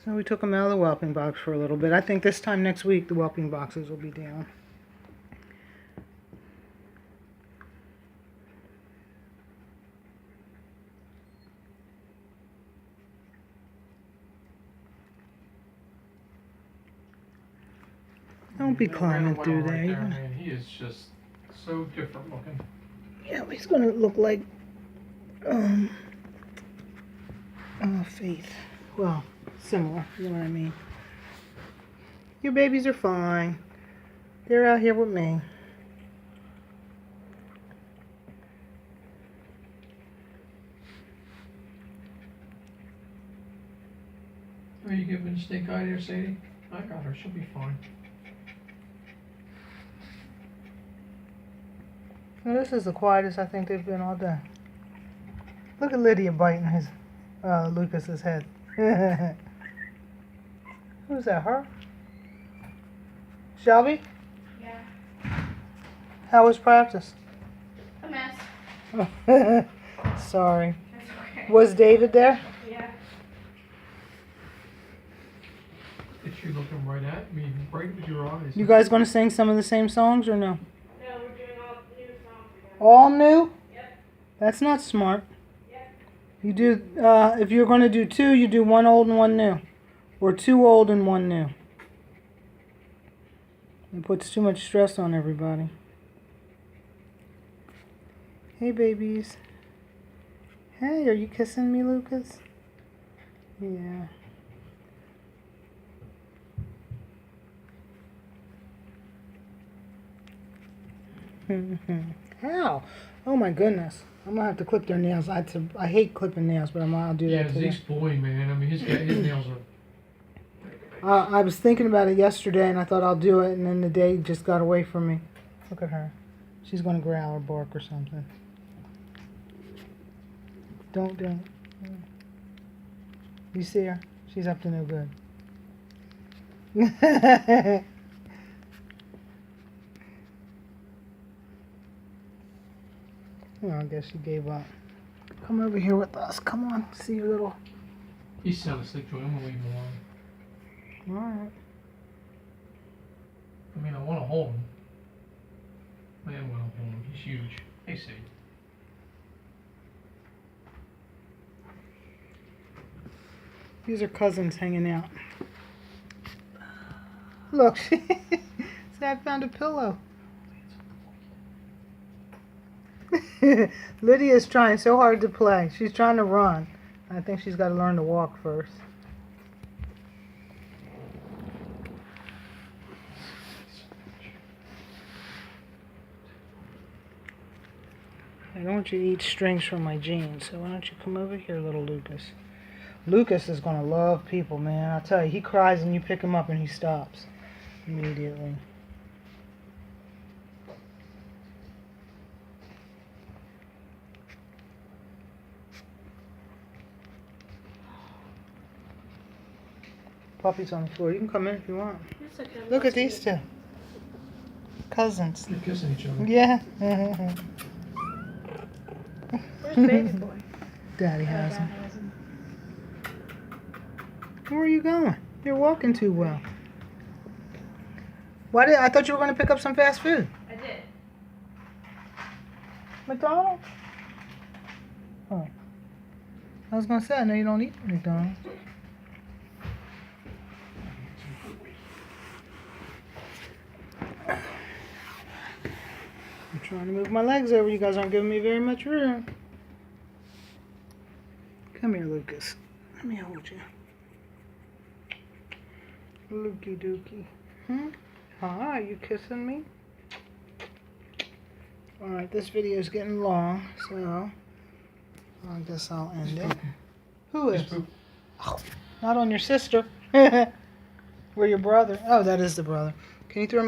So we took them out of the whelping box for a little bit. I think this time next week the whelping boxes will be down. Don't be climbing through there. Man, he is just so different looking. Yeah, he's gonna look like Faith. Well, similar, you know what I mean. Your babies are fine. They're out here with me. Are you giving stink eye there, Sadie? I got her. She'll be fine. Well, this is the quietest I think they've been all day. Look at Lydia biting his Lucas's head. Who's that? Her? Shelby? Yeah. How was practice? A mess. Sorry. That's okay. Was David there? Yeah. Is she looking right at me, right with your eyes? You guys gonna sing some of the same songs or no? No, we're doing all new songs again. All new? Yep. That's not smart. Yep. You do, if you're gonna do two, you do one old and one new. Or two old and one new. It puts too much stress on everybody. Hey, babies. Hey, are you kissing me, Lucas? Yeah. How? Oh my goodness. I'm gonna have to clip their nails. I hate clipping nails, but I'll do Yeah, that today. Zeke's boy, man. I mean, his nails are... I was thinking about it yesterday, and I thought I'll do it, and then the day just got away from me. Look at her. She's going to growl or bark or something. Don't. You see her? She's up to no good. Well, I guess she gave up. Come over here with us. Come on. See your little... He's sound asleep, Joey. I'm going to leave him alone. Alright. I mean, I want to hold him. I am going to hold him. He's huge. Hey, Sadie. These are cousins hanging out. Look, see, I found a pillow. Lydia's trying so hard to play. She's trying to run. I think she's got to learn to walk first. I don't want you to eat strings from my jeans, so why don't you come over here, little Lucas. Lucas is going to love people, man. I'll tell you, he cries and you pick him up and he stops immediately. Puppy's on the floor. You can come in if you want. Yes, I can. Look at these two. Cousins. They're kissing each other. Yeah. Where's baby boy? Daddy has him. Where are you going? You're walking too well. I thought you were going to pick up some fast food. I did. McDonald's? Oh. I was going to say, I know you don't eat McDonald's. I'm trying to move my legs over. You guys aren't giving me very much room. Come here, Lucas. Let me hold you. Lukey dookie. Hi, you kissing me? Alright, this video is getting long, so I guess I'll end it. Who is? Oh, not on your sister. Or your brother. Oh, that is the brother. Can you throw me that?